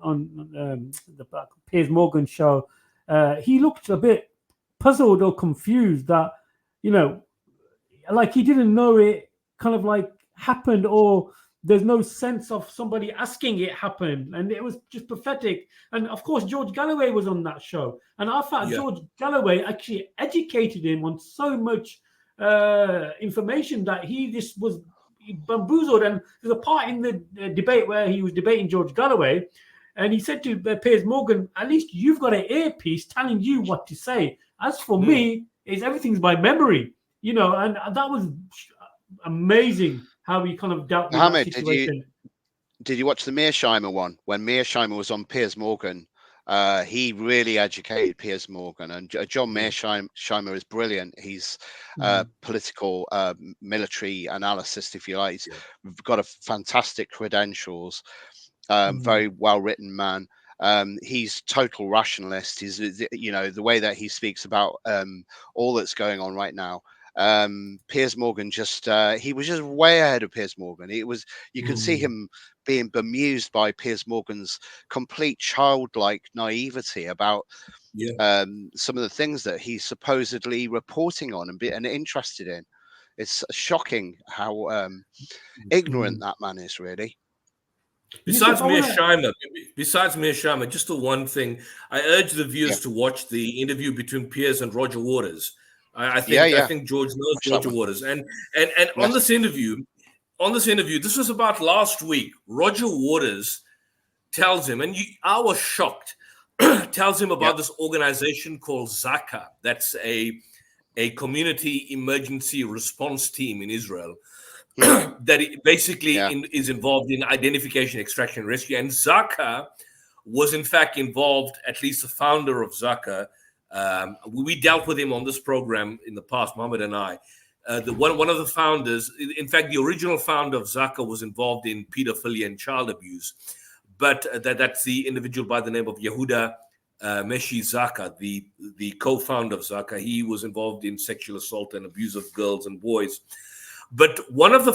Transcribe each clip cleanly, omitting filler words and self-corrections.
the Piers Morgan show, he looked a bit puzzled or confused that, like he didn't know it kind of like happened, or there's no sense of somebody asking it happened, and it was just pathetic. And of course, George Galloway was on that show, and I thought George Galloway actually educated him on so much information that he was bamboozled. And there's a part in the debate where he was debating George Galloway, and he said to Piers Morgan, "At least you've got an earpiece telling you what to say. As for me, everything's by memory." And that was amazing how he kind of dealt with Mohammed, that situation. Did you watch the Mearsheimer one? When Mearsheimer was on Piers Morgan, he really educated Piers Morgan, and John Mearsheimer is brilliant. He's political military analyst, if you like. He's got a fantastic credentials, very well written man. He's total rationalist. He's the way that he speaks about all that's going on right now. Piers Morgan he was just way ahead of Piers Morgan. You could see him being bemused by Piers Morgan's complete childlike naivety about some of the things that he's supposedly reporting on and interested in. It's shocking how ignorant that man is, really. Besides Mearsheimer, just the one thing, I urge the viewers to watch the interview between Piers and Roger Waters. I think George knows Roger Waters, and on this interview, this was about last week. Roger Waters tells him, and I was shocked, tells him about this organization called Zaka. That's a community emergency response team in Israel that basically is involved in identification, extraction, and rescue. And Zaka was in fact involved, at least the founder of Zaka. We dealt with him on this program in the past, Mohammed and I. One of the founders, in fact, the original founder of Zaka was involved in pedophilia and child abuse. But that's the individual by the name of Yehuda Meshi Zaka, the co-founder of Zaka. He was involved in sexual assault and abuse of girls and boys. But one of the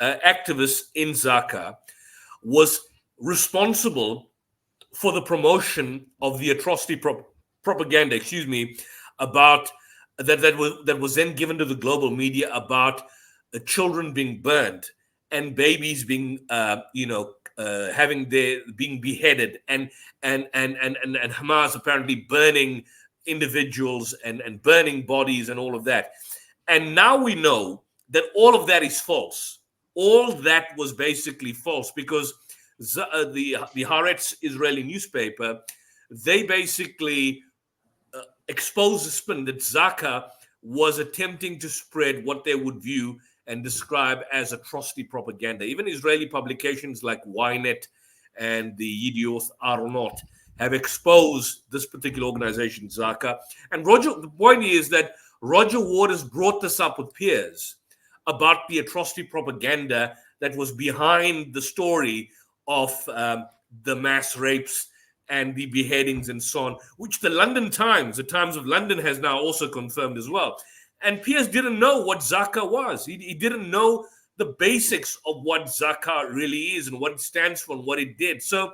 activists in Zaka was responsible for the promotion of the atrocity propaganda, about that was then given to the global media about children being burned and babies being, being beheaded, and Hamas apparently burning individuals and burning bodies and all of that. And now we know that all of that is false. All that was basically false, because the Haaretz Israeli newspaper, they basically exposed the spin that Zaka was attempting to spread what they would view and describe as atrocity propaganda. Even Israeli publications like Ynet and the Yedioth Aronot have exposed this particular organization, Zaka. And the point is that Roger Waters brought this up with Piers about the atrocity propaganda that was behind the story of the mass rapes and the beheadings and so on, which the Times of London has now also confirmed as well. And Piers didn't know what Zaka was. He didn't know the basics of what Zaka really is and what it stands for and what it did. So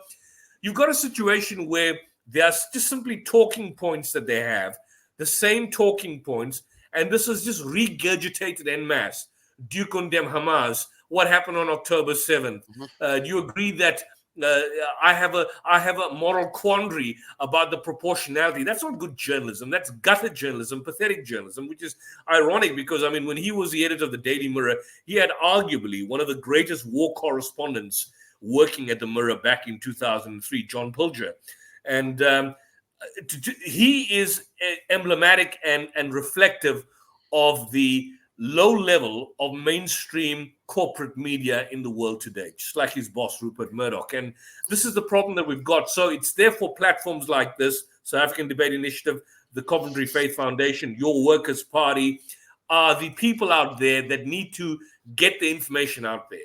you've got a situation where there's just simply talking points that they have, the same talking points, and this is just regurgitated en masse. Do you condemn Hamas? What happened on October 7th? Do you agree that I have a moral quandary about the proportionality? That's not good journalism. That's gutter journalism, pathetic journalism, which is ironic because, when he was the editor of the Daily Mirror, he had arguably one of the greatest war correspondents working at the Mirror back in 2003, John Pilger. And he is emblematic and reflective of the low level of mainstream corporate media in the world today, just like his boss, Rupert Murdoch. And this is the problem that we've got. So it's therefore platforms like this, South African Debate Initiative, the Coventry Faith Foundation, Your Workers' Party, are the people out there that need to get the information out there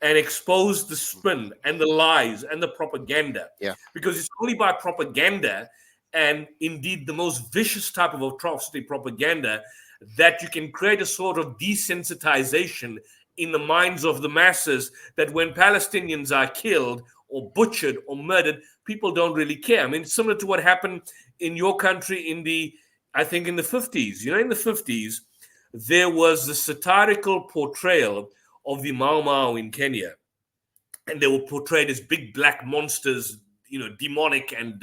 and expose the spin and the lies and the propaganda. Yeah. Because it's only by propaganda, and indeed the most vicious type of atrocity propaganda, that you can create a sort of desensitization in the minds of the masses, that when Palestinians are killed or butchered or murdered, people don't really care. I mean, it's similar to what happened in your country in the 50s. You know, in the 50s, there was the satirical portrayal of the Mau Mau in Kenya. And they were portrayed as big black monsters, you know, demonic and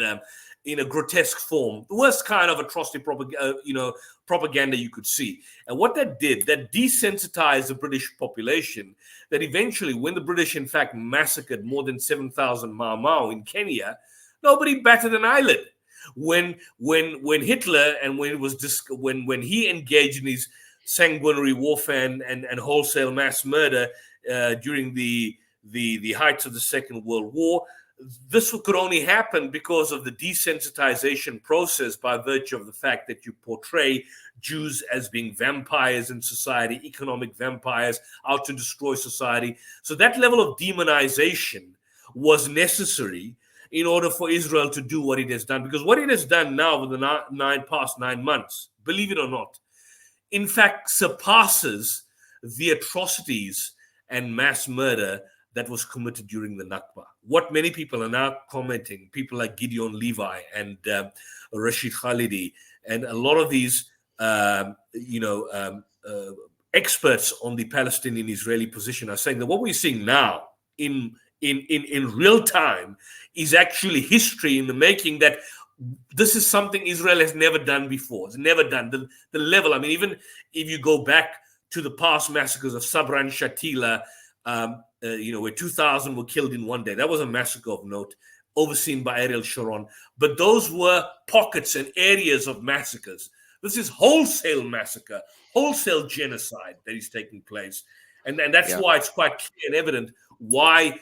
in a grotesque form. The worst kind of atrocity propaganda you could see. And what that did, that desensitized the British population, that eventually when the British in fact massacred more than 7,000 Mau Mau in Kenya, nobody batted an eyelid. When Hitler and when he engaged in his sanguinary warfare and wholesale mass murder during the heights of the Second World War, this could only happen because of the desensitization process by virtue of the fact that you portray Jews as being vampires in society, economic vampires out to destroy society. So that level of demonization was necessary in order for Israel to do what it has done. Because what it has done now with the past 9 months, believe it or not, in fact surpasses the atrocities and mass murder that was committed during the Nakba. What many people are now commenting, people like Gideon Levi and Rashid Khalidi, and a lot of these, experts on the Palestinian-Israeli position are saying that what we're seeing now in real time is actually history in the making, that this is something Israel has never done before. It's never done. The level, I mean, even if you go back to the past massacres of Sabra and Shatila, where 2,000 were killed in one day. That was a massacre of note, overseen by Ariel Sharon. But those were pockets and areas of massacres. This is wholesale massacre, wholesale genocide that is taking place. And that's why it's quite clear and evident why